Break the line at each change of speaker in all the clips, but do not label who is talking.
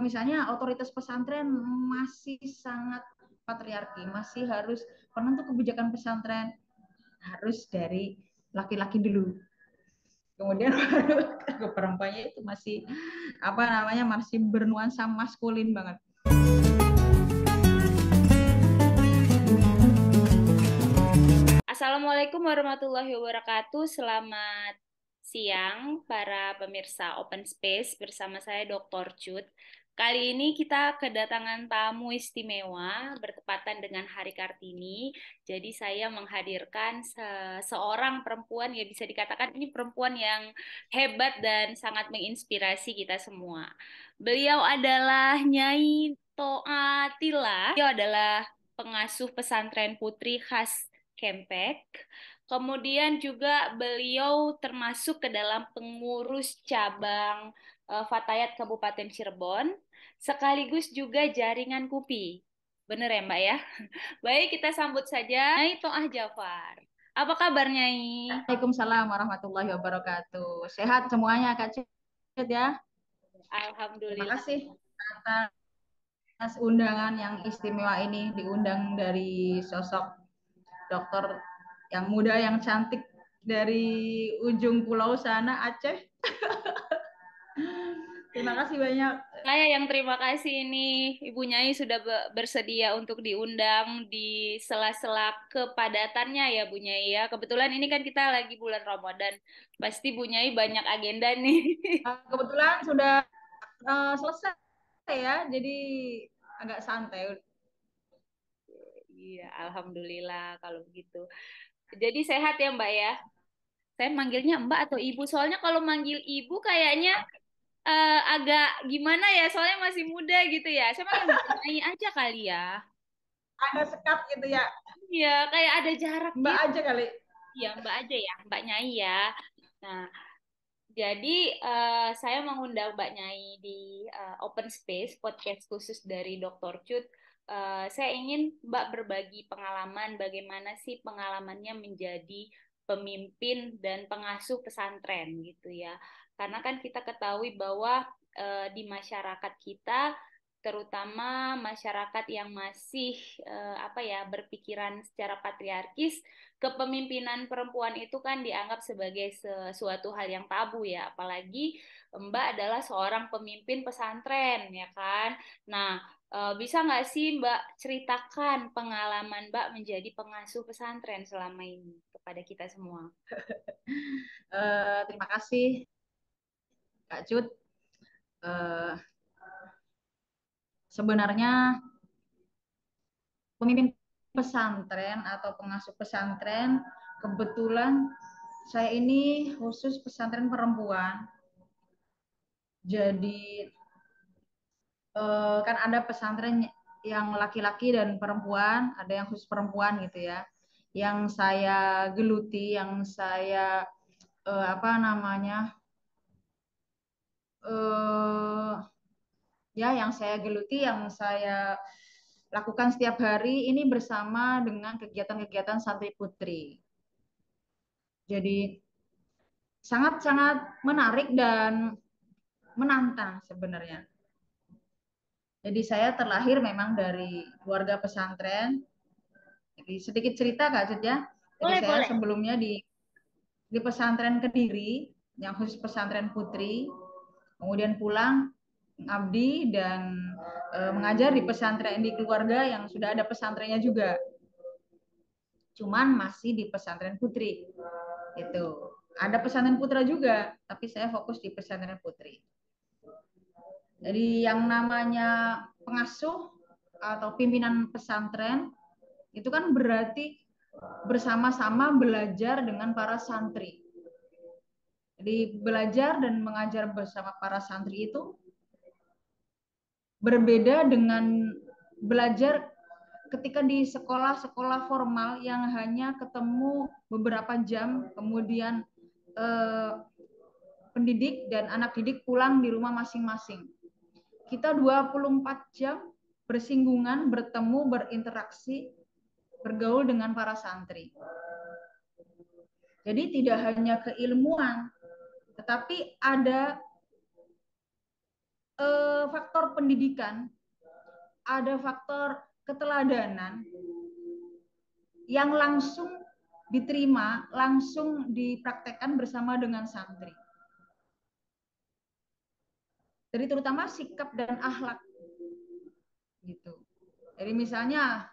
misalnya otoritas pesantren masih sangat patriarki, masih harus penentu kebijakan pesantren harus dari laki-laki dulu. Kemudian baru ke perempuannya itu masih apa namanya masih bernuansa maskulin banget.
Assalamualaikum warahmatullahi wabarakatuh. Selamat siang para pemirsa Open Space bersama saya Dr. Cut. Kali ini kita kedatangan tamu istimewa bertepatan dengan Hari Kartini. Jadi saya menghadirkan seorang perempuan, ya bisa dikatakan ini perempuan yang hebat dan sangat menginspirasi kita semua. Beliau adalah Nyai Toatila. Beliau adalah pengasuh pesantren putri khas Kempek. Kemudian juga beliau termasuk ke dalam pengurus cabang Fatayat Kabupaten Cirebon, sekaligus juga jaringan KUPI. Bener ya Mbak ya? Baik, kita sambut saja Nyai Toah Jafar. Apa kabar Nyai?
Waalaikumsalam warahmatullahi wabarakatuh. Sehat semuanya Kak Cid ya. Terima
Alhamdulillah.
kasih atas undangan yang istimewa ini, diundang dari sosok dokter yang muda yang cantik dari ujung pulau sana Aceh. Terima kasih banyak.
Saya yang terima kasih ini Ibu Nyai sudah bersedia untuk diundang di sela-sela kepadatannya ya Bu Nyai ya. Kebetulan ini kan kita lagi bulan Ramadan. Pasti Bu Nyai banyak agenda nih.
Kebetulan sudah selesai ya, jadi agak santai.
Iya, alhamdulillah kalau begitu. Jadi sehat ya Mbak ya. Saya manggilnya Mbak atau Ibu. Soalnya kalau manggil Ibu kayaknya agak gimana ya. Soalnya masih muda gitu ya. Saya manggil Mbak Nyai aja kali ya.
Ada sekat gitu ya,
Iya, kayak ada jarak
Mbak
gitu.
aja kali.
Iya, Mbak aja ya, Mbak Nyai ya. Nah, jadi saya mengundang Mbak Nyai di Open Space, podcast khusus dari Dr. Cut. Saya ingin Mbak berbagi pengalaman, bagaimana sih pengalamannya menjadi pemimpin dan pengasuh pesantren gitu ya. Karena kan kita ketahui bahwa di masyarakat kita, terutama masyarakat yang masih apa ya berpikiran secara patriarkis, kepemimpinan perempuan itu kan dianggap sebagai sesuatu hal yang tabu ya, apalagi Mbak adalah seorang pemimpin pesantren ya kan. Nah, bisa nggak sih Mbak ceritakan pengalaman Mbak menjadi pengasuh pesantren selama ini kepada kita semua?
Terima kasih Kak Cut. Uh, Sebenarnya pemimpin pesantren atau pengasuh pesantren, kebetulan saya ini khusus pesantren perempuan. Jadi kan ada pesantren yang laki-laki dan perempuan, ada yang khusus perempuan gitu ya. Yang saya geluti, yang saya apa namanya eh ya yang saya geluti, yang saya lakukan setiap hari ini bersama dengan kegiatan-kegiatan santri putri. Jadi sangat-sangat menarik dan menantang sebenarnya. Jadi saya terlahir memang dari keluarga pesantren. Jadi sedikit cerita Kak Cid ya. Jadi
Boleh,
saya
boleh.
sebelumnya di pesantren Kediri, yang khusus pesantren putri, kemudian pulang ngabdi dan mengajar di pesantren di keluarga yang sudah ada pesantrennya juga. Cuman masih di pesantren putri. Itu. Ada pesantren putra juga, tapi saya fokus di pesantren putri. Jadi yang namanya pengasuh atau pimpinan pesantren itu kan berarti bersama-sama belajar dengan para santri. Jadi belajar dan mengajar bersama para santri itu berbeda dengan belajar ketika di sekolah-sekolah formal yang hanya ketemu beberapa jam, kemudian pendidik dan anak didik pulang di rumah masing-masing. Kita 24 jam bersinggungan, bertemu, berinteraksi, bergaul dengan para santri. Jadi tidak hanya keilmuan, tetapi ada faktor pendidikan, ada faktor keteladanan yang langsung diterima, langsung dipraktekkan bersama dengan santri. Jadi terutama sikap dan akhlak gitu. Jadi misalnya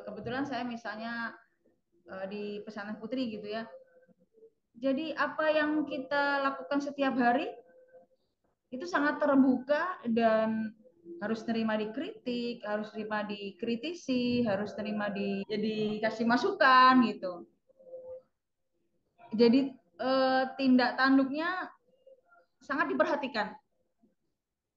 kebetulan saya misalnya di pesantren putri gitu ya. Jadi apa yang kita lakukan setiap hari itu sangat terbuka dan harus terima dikritik, harus terima dikritisi, harus terima dikasih masukan gitu. Jadi tindak tanduknya sangat diperhatikan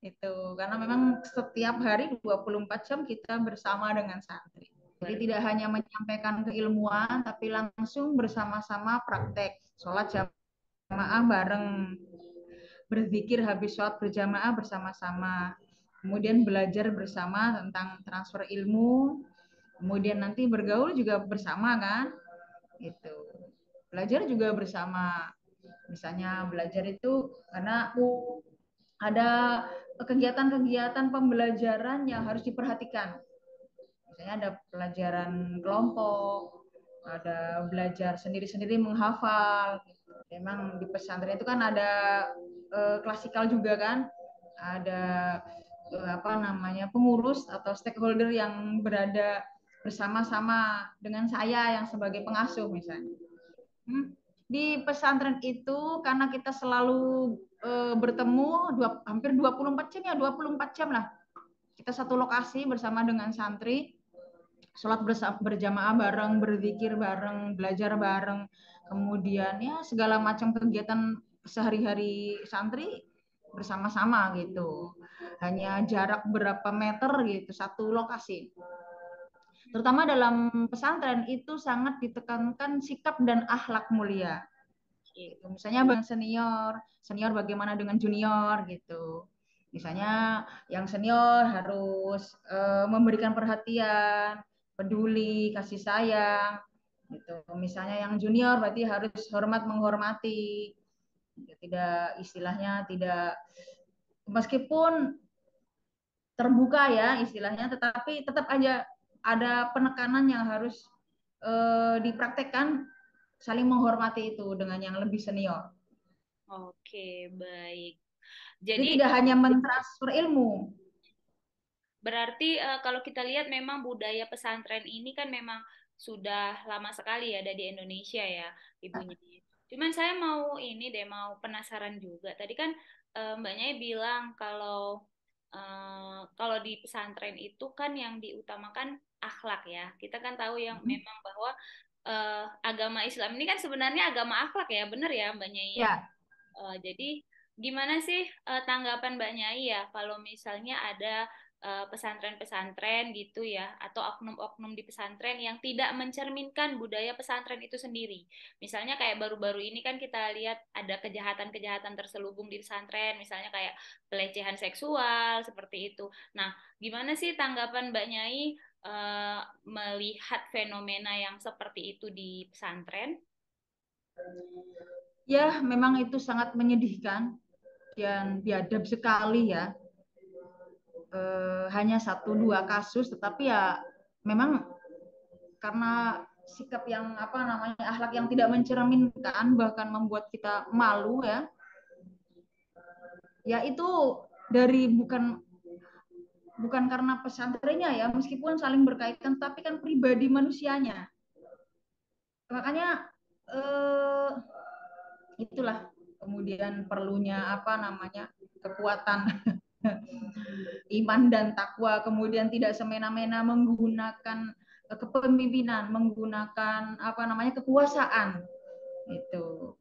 itu karena memang setiap hari 24 jam kita bersama dengan santri. Jadi tidak hanya menyampaikan keilmuan tapi langsung bersama-sama praktek sholat jamaah bareng, berzikir habis sholat berjamaah bersama-sama, kemudian belajar bersama tentang transfer ilmu, kemudian nanti bergaul juga bersama kan, itu belajar juga bersama. Misalnya belajar itu karena ada kegiatan-kegiatan pembelajaran yang harus diperhatikan. Misalnya ada pelajaran kelompok, ada belajar sendiri-sendiri menghafal. Memang di pesantren itu kan ada klasikal juga kan, ada apa namanya pengurus atau stakeholder yang berada bersama-sama dengan saya yang sebagai pengasuh misalnya. Di pesantren itu karena kita selalu bertemu hampir 24 jam ya 24 jam lah. Kita satu lokasi bersama dengan santri, sholat berjamaah bareng, berzikir bareng, belajar bareng, kemudian ya segala macam kegiatan sehari-hari santri bersama-sama gitu. Hanya jarak berapa meter gitu satu lokasi. Terutama dalam pesantren itu sangat ditekankan sikap dan akhlak mulia. Gitu. Misalnya bang senior, senior bagaimana dengan junior gitu. Misalnya yang senior harus memberikan perhatian, peduli, kasih sayang gitu. Misalnya yang junior berarti harus hormat menghormati. Gitu. Tidak istilahnya tidak meskipun terbuka ya istilahnya tetapi tetap aja ada penekanan yang harus dipraktekkan saling menghormati itu dengan yang lebih senior.
Oke, baik.
Jadi
Jadi
tidak hanya mentransfer ilmu.
berarti kalau kita lihat memang budaya pesantren ini kan memang sudah lama sekali ya ada di Indonesia ya, Ibunya. Cuman saya mau ini deh, mau penasaran juga. Tadi kan Mbak Nyai bilang kalau di pesantren itu kan yang diutamakan akhlak ya. Kita kan tahu yang memang bahwa agama Islam ini kan sebenarnya agama akhlak ya, benar ya Mbak Nyai ya.
Ya,
Jadi gimana sih tanggapan Mbak Nyai ya kalau misalnya ada pesantren-pesantren gitu ya atau oknum-oknum di pesantren yang tidak mencerminkan budaya pesantren itu sendiri. Misalnya kayak baru-baru ini kan kita lihat ada kejahatan-kejahatan terselubung di pesantren, misalnya kayak pelecehan seksual seperti itu. Nah, gimana sih tanggapan Mbak Nyai melihat fenomena yang seperti itu di pesantren?
ya memang itu sangat menyedihkan dan biadab sekali ya. Hanya satu dua kasus, tetapi ya memang karena sikap yang apa namanya akhlak yang tidak mencerminkan bahkan membuat kita malu ya. Ya itu dari bukan karena pesantrennya ya, meskipun saling berkaitan, tapi kan pribadi manusianya. Makanya eh, itulah kemudian perlunya apa namanya kekuatan iman dan takwa, kemudian tidak semena-mena menggunakan kepemimpinan, menggunakan apa namanya kekuasaan itu.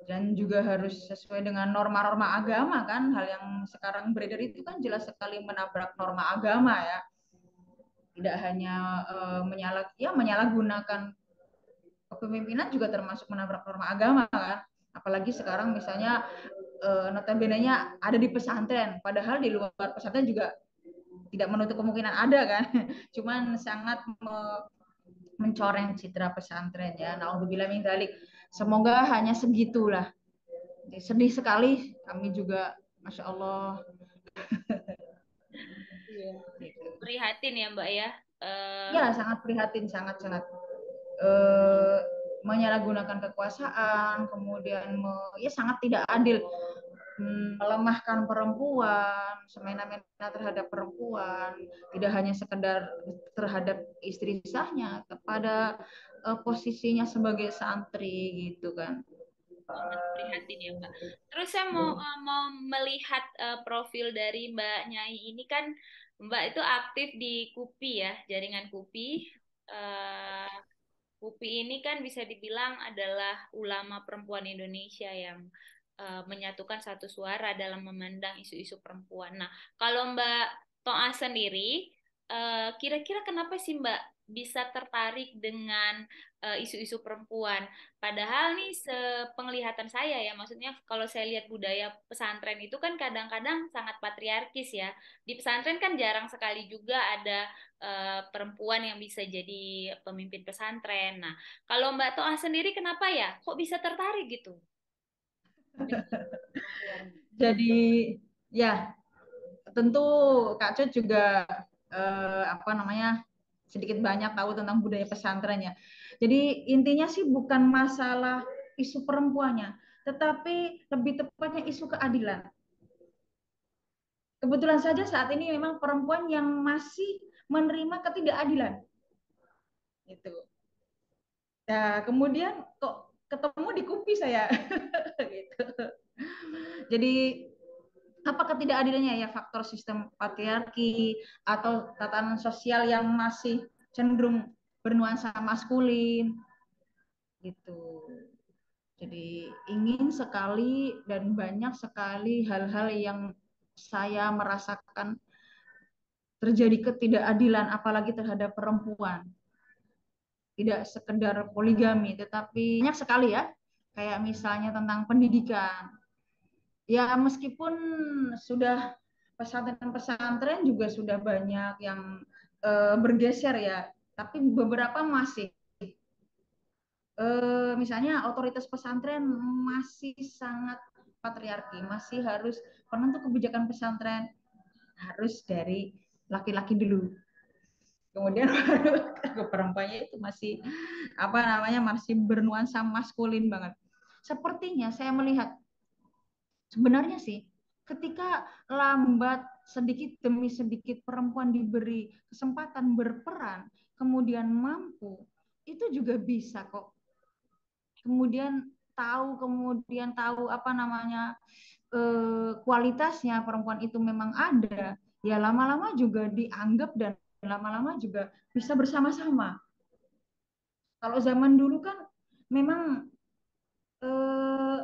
Dan juga harus sesuai dengan norma-norma agama kan, hal yang sekarang beredar itu kan jelas sekali menabrak norma agama ya. Tidak hanya menyalahgunakan kepemimpinan juga termasuk menabrak norma agama kan. Apalagi sekarang misalnya notabene-nya ada di pesantren, padahal di luar pesantren juga tidak menutup kemungkinan ada kan. Cuman sangat mencoreng citra pesantren ya. Nauzubillah min dzalik. Semoga hanya segitulah. Sedih sekali kami juga, masya Allah.
Iya.
Gitu.
Prihatin ya Mbak ya.
Ya, sangat prihatin, sangat-sangat eh, menyalahgunakan kekuasaan, kemudian ya sangat tidak adil, melemahkan perempuan, semena-mena terhadap perempuan, tidak hanya sekedar terhadap istri sahnya, kepada posisinya sebagai santri gitu kan.
Sangat prihatin ya Mbak. Terus saya mau melihat profil dari Mbak Nyai ini kan Mbak itu aktif di KUPI ya, jaringan KUPI. Eh, KUPI ini kan bisa dibilang adalah ulama perempuan Indonesia yang menyatukan satu suara dalam memandang isu-isu perempuan. Nah, kalau Mbak Toa sendiri, kira-kira kenapa sih Mbak bisa tertarik dengan isu-isu perempuan? Padahal nih sepenglihatan saya ya, maksudnya kalau saya lihat budaya pesantren itu kan kadang-kadang sangat patriarkis ya. Di pesantren kan jarang sekali juga ada perempuan yang bisa jadi pemimpin pesantren. Nah, kalau Mbak Toa sendiri kenapa ya? Kok bisa tertarik gitu dengan perempuan?
Jadi ya tentu Kak Cut juga apa namanya sedikit banyak tahu tentang budaya pesantrennya. Jadi intinya sih bukan masalah isu perempuannya, tetapi lebih tepatnya isu keadilan. Kebetulan saja saat ini memang perempuan yang masih menerima ketidakadilan. Gitu. Nah, kemudian kok ketemu di KUPI saya. Gitu. Jadi apa ketidakadilannya ya, faktor sistem patriarki atau tatanan sosial yang masih cenderung bernuansa maskulin gitu. Jadi ingin sekali dan banyak sekali hal-hal yang saya merasakan terjadi ketidakadilan apalagi terhadap perempuan. Tidak sekedar poligami tetapi banyak sekali ya. Kayak misalnya tentang pendidikan. Ya meskipun sudah pesantren-pesantren juga sudah banyak yang bergeser ya, tapi beberapa masih misalnya otoritas pesantren masih sangat patriarki, masih harus penentu kebijakan pesantren harus dari laki-laki dulu. Kemudian baru ke perempuannya itu masih apa namanya masih bernuansa maskulin banget. Sepertinya saya melihat sebenarnya sih ketika lambat sedikit demi sedikit perempuan diberi kesempatan berperan, kemudian mampu, itu juga bisa kok. Kemudian tahu apa namanya kualitasnya perempuan itu memang ada, ya lama-lama juga dianggap dan lama-lama juga bisa bersama-sama. Kalau zaman dulu kan memang eh,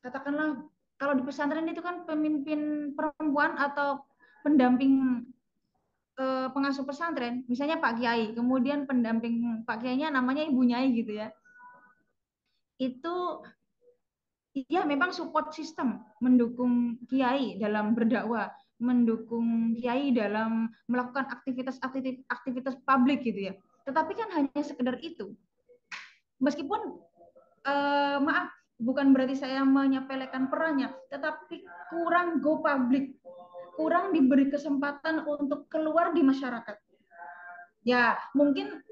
katakanlah kalau di pesantren itu kan pemimpin perempuan atau pendamping pengasuh pesantren, misalnya Pak Kiai, kemudian pendamping Pak Kiainya namanya Ibu Nyai gitu ya. Itu ya memang support system mendukung Kiai dalam berdakwah, mendukung Kiai dalam melakukan aktivitas publik gitu ya. Tetapi kan hanya sekedar itu. Meskipun maaf, bukan berarti saya menyepelekan perannya, tetapi kurang go public, kurang diberi kesempatan untuk keluar di masyarakat. Ya, mungkin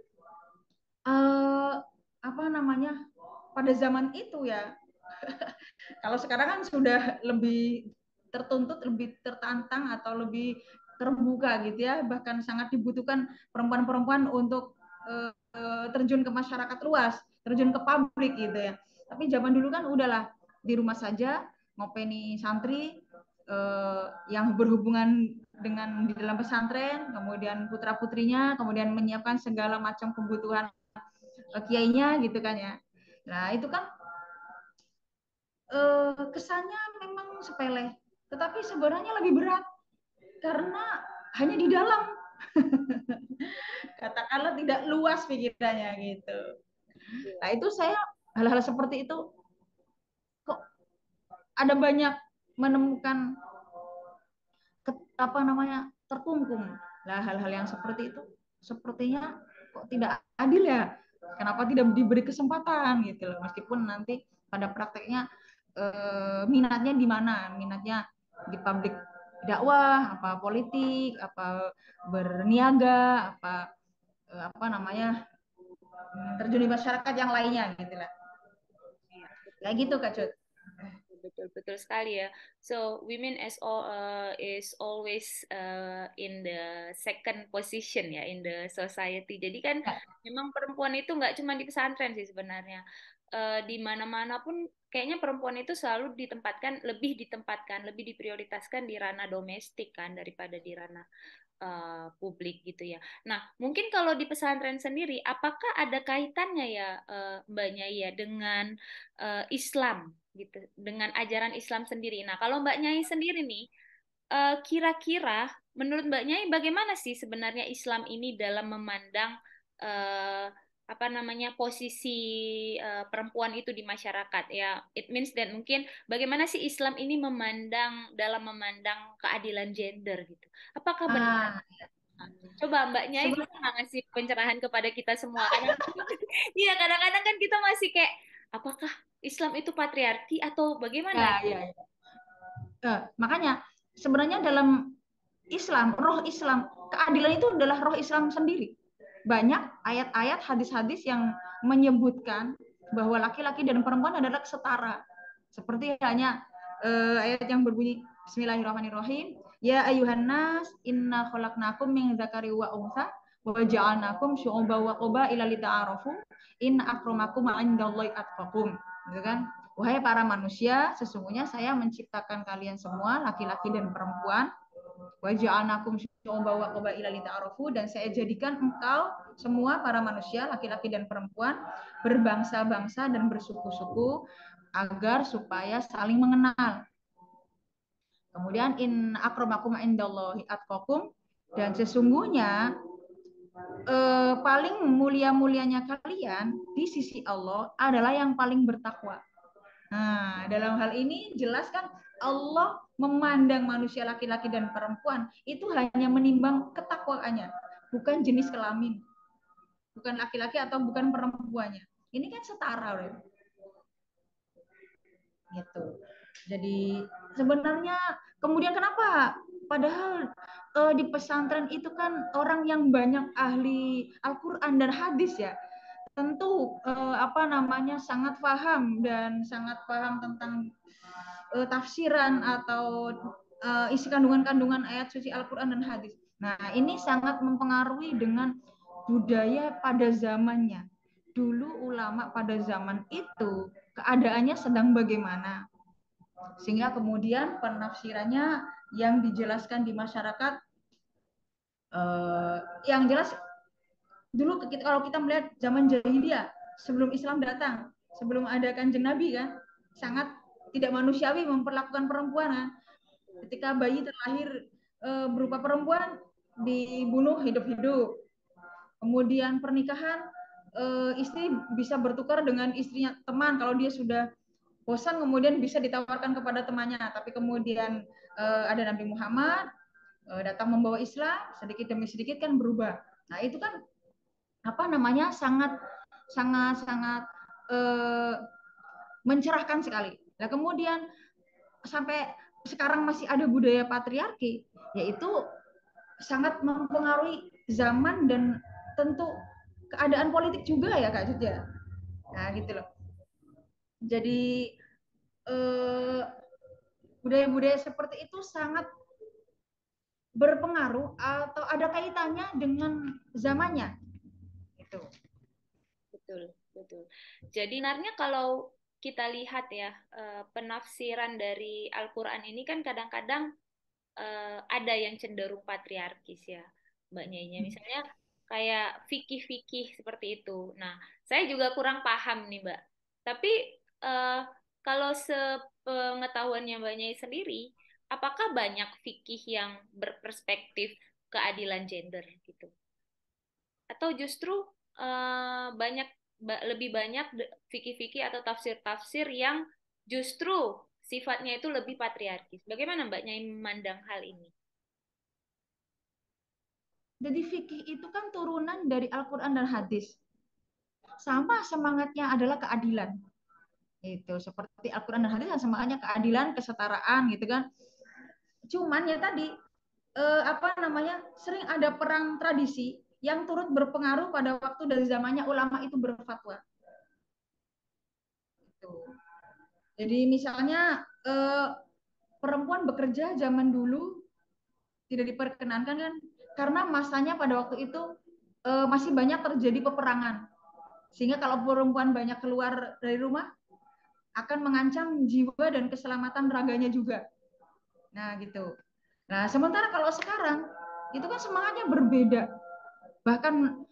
apa namanya pada zaman itu ya. Kalau sekarang kan sudah lebih tertuntut, lebih tertantang atau lebih terbuka gitu ya, bahkan sangat dibutuhkan perempuan-perempuan untuk terjun ke masyarakat luas, terjun ke publik gitu ya. Tapi zaman dulu kan udahlah di rumah saja ngopeni santri yang berhubungan dengan di dalam pesantren, kemudian putra putrinya, kemudian menyiapkan segala macam kebutuhan kiainya gitu kan ya. Nah itu kan kesannya memang sepele, tetapi sebenarnya lebih berat karena hanya di dalam, katakanlah tidak luas pikirannya gitu. Nah itu saya hal-hal seperti itu kok ada banyak menemukan apa namanya terkungkung. Nah hal-hal yang seperti itu sepertinya kok tidak adil ya. Kenapa tidak diberi kesempatan gitu loh, meskipun nanti pada prakteknya minatnya di mana, minatnya di publik dakwah, apa politik, apa berniaga, apa namanya, terjun di masyarakat yang lainnya gitu lah.
Iya, betul.
Kayak gitu Kak Cut.
Betul, betul sekali ya. So women is always in the second position ya in the society. Jadi kan
Ya.
memang perempuan itu nggak cuma di pesantren sih sebenarnya. Di mana-mana pun kayaknya perempuan itu selalu ditempatkan, lebih diprioritaskan di ranah domestik kan daripada di ranah publik gitu ya. Nah, mungkin kalau di pesantren sendiri, apakah ada kaitannya ya Mbak Nyai ya dengan Islam gitu, dengan ajaran Islam sendiri. Nah, kalau Mbak Nyai sendiri nih, kira-kira menurut Mbak Nyai bagaimana sih sebenarnya Islam ini dalam memandang eh, apa namanya posisi perempuan itu di masyarakat ya? It means that mungkin bagaimana sih Islam ini dalam memandang keadilan gender gitu? Apakah benar?
Ah,
Coba Mbak Nyai bisa
sebenarnya
nggak ngasih pencerahan kepada kita semua? Kadang, iya kadang-kadang kan kita masih kayak, apakah Islam itu patriarki atau bagaimana?
ya, ya, ya. Makanya sebenarnya dalam Islam, roh Islam, keadilan itu adalah roh Islam sendiri. Banyak ayat-ayat, hadis-hadis yang menyebutkan bahwa laki-laki dan perempuan adalah setara. Seperti hanya ayat yang berbunyi Bismillahirrahmanirrahim, ya ayuhan nas inna khalaqnakum min dzakari wa untha wa ja'alnakum syu'uban wa qaba'ila lita'arafu in akramakum 'indallahi atqakum. Gitu kan? Wahai para manusia, sesungguhnya saya menciptakan kalian semua laki-laki dan perempuan. Wa ja'alnakum syu'uban wa qaba'ila lita'arafu, dan saya jadikan engkau semua para manusia laki-laki dan perempuan berbangsa-bangsa dan bersuku-suku agar supaya saling mengenal. Kemudian in akramakum indallahi atqakum, dan sesungguhnya paling mulia-mulianya kalian di sisi Allah adalah yang paling bertakwa. Nah, dalam hal ini jelas kan Allah memandang manusia laki-laki dan perempuan itu hanya menimbang ketakwaannya, bukan jenis kelamin, bukan laki-laki atau bukan perempuannya. Ini kan setara, loh. Gitu. Jadi sebenarnya kemudian kenapa? Padahal di pesantren itu kan orang yang banyak ahli Al-Quran dan hadis ya. Tentu apa namanya sangat paham dan sangat paham tentang tafsiran atau isi kandungan-kandungan ayat suci Al-Quran dan hadis. Nah, ini sangat mempengaruhi dengan budaya pada zamannya. Dulu ulama pada zaman itu keadaannya sedang bagaimana, sehingga kemudian penafsirannya yang dijelaskan di masyarakat yang jelas dulu kalau kita melihat zaman jahiliyah sebelum Islam datang, sebelum ada kanjeng Nabi kan, sangat tidak manusiawi memperlakukan perempuan kan. Ketika bayi terlahir berupa perempuan dibunuh hidup-hidup. Kemudian pernikahan istri bisa bertukar dengan istrinya teman kalau dia sudah bosan, kemudian bisa ditawarkan kepada temannya. Tapi kemudian ada Nabi Muhammad datang membawa Islam, sedikit demi sedikit kan berubah. Nah itu kan apa namanya sangat sangat sangat eh, mencerahkan sekali. Nah kemudian sampai sekarang masih ada budaya patriarki, yaitu sangat mempengaruhi zaman dan tentu keadaan politik juga ya Kak Jud ya. Nah gitu loh. Jadi eh, budaya-budaya seperti itu sangat berpengaruh atau ada kaitannya dengan zamannya. Itu.
Betul, betul. Jadi sebenarnya kalau kita lihat ya, penafsiran dari Al-Quran ini kan kadang-kadang ada yang cenderung patriarkis ya, Mbak Nyainya. Misalnya kayak fikih-fikih seperti itu. Nah, saya juga kurang paham nih, Mbak. Tapi eh, kalau sepengetahuannya Mbak Nyai sendiri, apakah banyak fikih yang berperspektif keadilan gender gitu? Atau justru lebih banyak fikih-fikih atau tafsir-tafsir yang justru sifatnya itu lebih patriarkis. Bagaimana Mbak Nyai memandang hal ini?
Jadi fikih itu kan turunan dari Al-Quran dan hadis. Sama semangatnya adalah keadilan. Itu seperti Al-Quran dan hadis kan semangatnya keadilan, kesetaraan gitu kan. Cuman ya tadi apa namanya, sering ada perang tradisi yang turut berpengaruh pada waktu dari zamannya ulama itu berfatwa. Gitu. Jadi misalnya perempuan bekerja zaman dulu tidak diperkenankan kan, karena masanya pada waktu itu masih banyak terjadi peperangan, sehingga kalau perempuan banyak keluar dari rumah akan mengancam jiwa dan keselamatan raganya juga. Nah gitu. Nah sementara kalau sekarang itu kan semangatnya berbeda, bahkan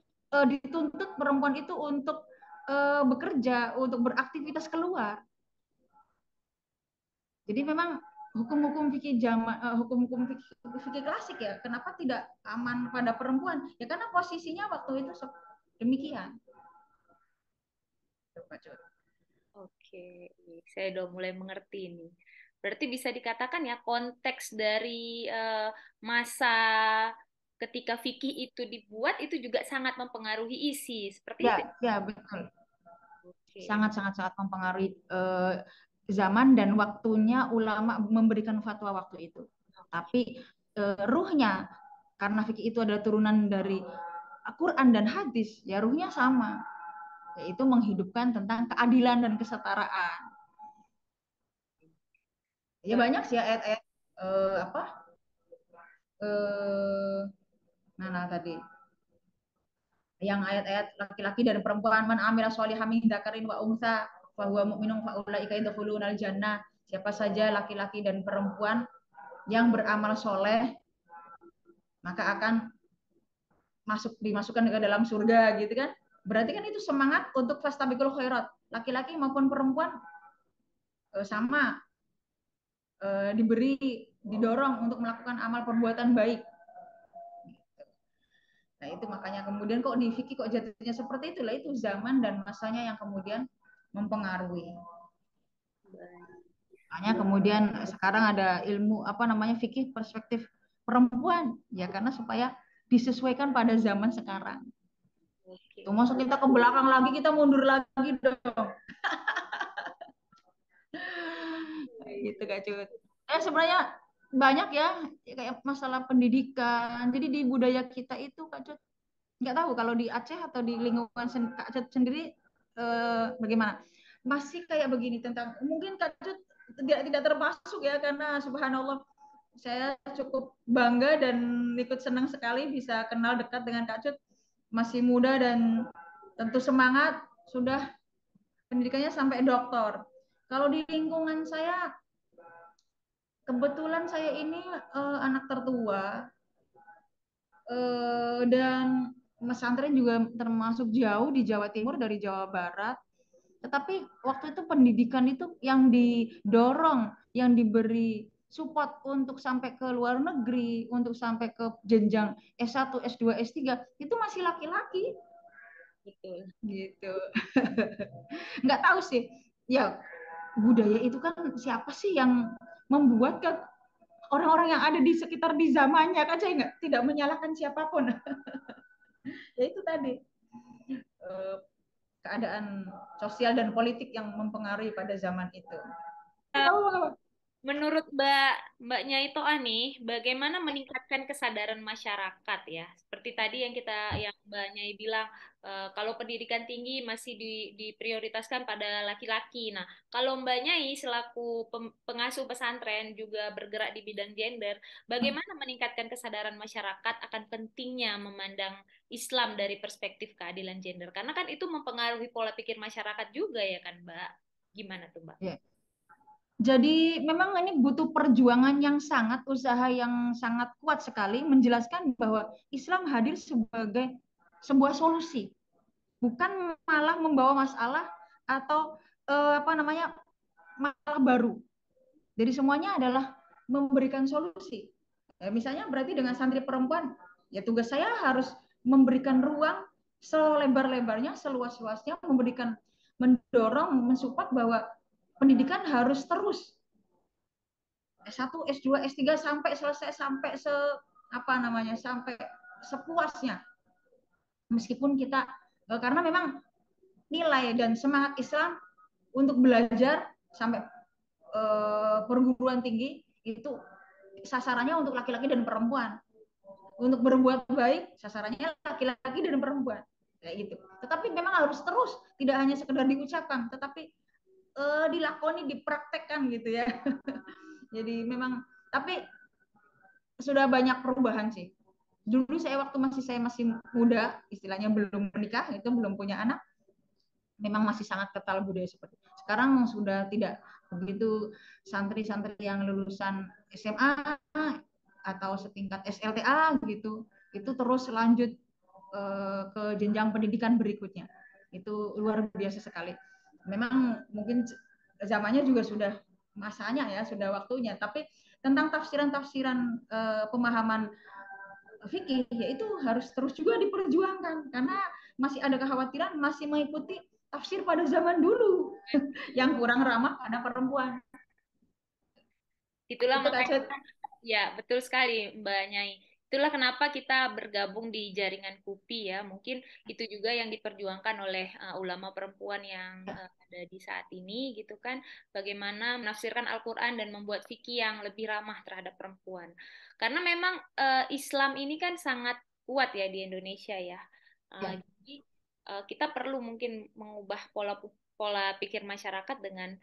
dituntut perempuan itu untuk bekerja, untuk beraktivitas keluar. Jadi memang hukum-hukum fikih zaman hukum-hukum fikih klasik ya, kenapa tidak aman pada perempuan? Ya karena posisinya waktu itu demikian.
Oke, saya udah mulai mengerti ini. Berarti bisa dikatakan ya konteks dari masa ketika fikih itu dibuat itu juga sangat mempengaruhi isi, seperti itu.
Ya, ya betul.
Oke.
Sangat-sangat mempengaruhi zaman dan waktunya ulama memberikan fatwa waktu itu. Tapi ruhnya, karena fikih itu adalah turunan dari Al-Quran dan hadis, ya ruhnya sama, yaitu menghidupkan tentang keadilan dan kesetaraan. Ya banyak sih ayat-ayat apa mana tadi yang ayat-ayat laki-laki dan perempuan, man amila sholihan min dzakarin wa untha fa huwa mu'minun fa ulaika yadkhulunal jannah. Siapa saja laki-laki dan perempuan yang beramal soleh maka akan dimasukkan ke dalam surga gitu kan. Berarti kan itu semangat untuk fastabiqul khairat. Laki-laki maupun perempuan sama didorong untuk melakukan amal perbuatan baik. Nah itu makanya kemudian kok di fikih kok jatuhnya seperti itulah, itu zaman dan masanya yang kemudian mempengaruhi. Makanya kemudian sekarang ada ilmu apa namanya fikih perspektif perempuan ya, karena supaya disesuaikan pada zaman sekarang. Tuh
Oke.
masuk kita ke belakang lagi, kita mundur lagi dong. Gitu Kak Cut. Sebenarnya banyak ya kayak masalah pendidikan. Jadi di budaya kita itu Kak Cut, nggak tahu kalau di Aceh atau di lingkungan Kak Cut sendiri bagaimana? Masih kayak begini tentang, mungkin Kak Cut tidak termasuk ya, karena subhanallah saya cukup bangga dan ikut senang sekali bisa kenal dekat dengan Kak Cut, masih muda dan tentu semangat, sudah pendidikannya sampai doktor. Kalau di lingkungan saya, kebetulan saya ini anak tertua dan pesantren juga termasuk jauh di Jawa Timur dari Jawa Barat. Tetapi waktu itu pendidikan itu yang didorong, yang diberi support untuk sampai ke luar negeri, untuk sampai ke jenjang S1, S2, S3, itu masih laki-laki.
Betul.
Gitu. Nggak tahu sih. Ya, budaya itu kan siapa sih yang membuat kan orang-orang yang ada di sekitar di zamannya kan, saya nggak tidak menyalahkan siapapun. Ya itu tadi keadaan sosial dan politik yang mempengaruhi pada zaman itu.
Menurut Mbaknya itu nih, bagaimana meningkatkan kesadaran masyarakat ya? Seperti tadi yang Mbak Nyai bilang, kalau pendidikan tinggi masih diprioritaskan pada laki-laki. Nah, kalau Mbak Nyai selaku pengasuh pesantren juga bergerak di bidang gender, bagaimana meningkatkan kesadaran masyarakat akan pentingnya memandang Islam dari perspektif keadilan gender? Karena kan itu mempengaruhi pola pikir masyarakat juga ya kan, Mbak? Gimana tuh, Mbak?
Ya. Jadi memang ini butuh perjuangan yang sangat, usaha yang sangat kuat sekali menjelaskan bahwa Islam hadir sebagai sebuah solusi, bukan malah membawa masalah atau apa namanya malah baru. Jadi semuanya adalah memberikan solusi. Misalnya berarti dengan santri perempuan, ya tugas saya harus memberikan ruang selebar-lebarnya, seluas-luasnya, mendorong, mensupport bahwa pendidikan harus terus S1, S2, S3 sampai selesai, sampai apa namanya, sampai sepuasnya. Meskipun kita karena memang nilai dan semangat Islam untuk belajar sampai perguruan tinggi itu sasarannya untuk laki-laki dan perempuan. Untuk berbuat baik sasarannya laki-laki dan perempuan kayak gitu. Tetapi memang harus terus, tidak hanya sekedar diucapkan, tetapi dilakoni, dipraktekkan gitu ya. Jadi memang, tapi sudah banyak perubahan sih. Dulu saya masih muda, istilahnya belum menikah, itu belum punya anak, memang masih sangat kental budaya seperti itu. Sekarang sudah tidak begitu. Santri-santri yang lulusan SMA atau setingkat SLTA gitu, itu terus lanjut ke jenjang pendidikan berikutnya. Itu luar biasa sekali. Memang mungkin zamannya juga sudah masanya ya, sudah waktunya. Tapi tentang tafsiran-tafsiran pemahaman fikih, yaitu harus terus juga diperjuangkan karena masih ada kekhawatiran masih mengikuti tafsir pada zaman dulu yang kurang ramah pada perempuan.
Itulah
Itu Kak
makanya,
Cet.
ya betul sekali Mbak Nyai. Itulah kenapa kita bergabung di jaringan KUPI ya. Mungkin itu juga yang diperjuangkan oleh ulama perempuan yang ada di saat ini gitu kan. Bagaimana menafsirkan Al-Quran dan membuat fikih yang lebih ramah terhadap perempuan. Karena memang Islam ini kan sangat kuat ya di Indonesia ya.
Ya.
Jadi kita perlu mungkin mengubah pola pola pikir masyarakat dengan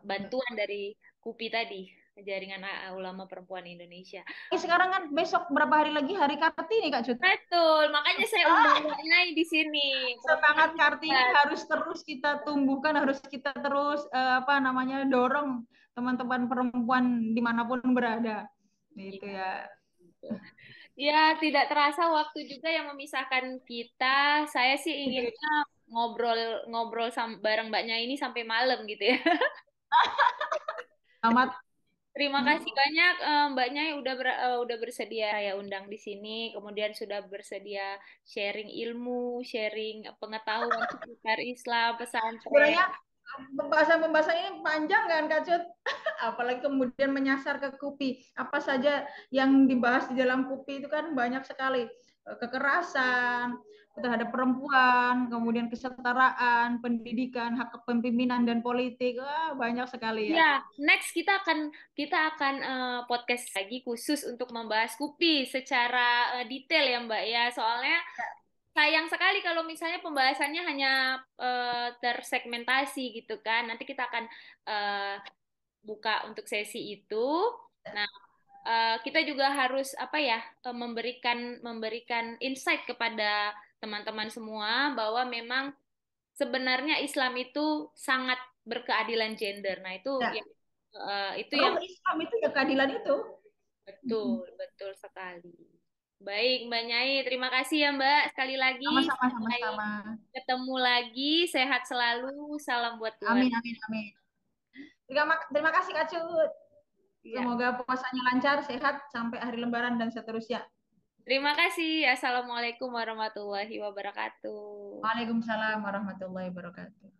bantuan dari KUPI tadi, Jaringan Ulama Perempuan Indonesia.
Sekarang kan besok berapa hari lagi Hari Kartini Kak Cut.
Betul, makanya saya undang Mbak Nyai di sini. Perempuan
Semangat Kartini
hebat.
harus terus kita tumbuhkan, harus kita terus dorong teman-teman perempuan dimanapun berada. Gitu
Iya.
ya.
Ya, tidak terasa waktu juga yang memisahkan kita. Saya sih
Gitu.
inginnya ngobrol-ngobrol bareng Mbak Nyai ini sampai malam gitu ya.
Selamat.
Terima kasih banyak Mbaknya yang udah bersedia saya undang di sini, kemudian sudah bersedia sharing ilmu, sharing pengetahuan seputar Islam, pesantren.
Sebenarnya pembahasan-pembahasan ini panjang kan Kak Cut? Apalagi kemudian menyasar ke KUPI. Apa saja yang dibahas di dalam KUPI itu kan banyak sekali. Kekerasan terhadap perempuan, kemudian kesetaraan, pendidikan, hak kepemimpinan dan politik. Wah, banyak sekali ya.
Ya, next kita akan podcast lagi khusus untuk membahas KUPI secara detail ya Mbak ya. Soalnya sayang sekali kalau misalnya pembahasannya hanya tersegmentasi gitu kan. Nanti kita akan eh, buka untuk sesi itu. Nah, kita juga harus apa ya memberikan insight kepada teman-teman semua bahwa memang sebenarnya Islam itu sangat berkeadilan gender. Nah,
Ya.
itu yang
Roh Islam itu ya keadilan itu.
betul, betul sekali. Baik, Mbak Nyai, terima kasih ya Mbak sekali lagi.
Sama-sama,
Sampai
sama-sama.
ketemu lagi, sehat selalu, salam buat
Amin,
keluarga.
amin, amin. Terima kasih Kak Cut.
Ya.
Semoga puasanya lancar, sehat sampai hari Lebaran dan seterusnya.
Terima kasih. Assalamualaikum warahmatullahi wabarakatuh.
Waalaikumsalam warahmatullahi wabarakatuh.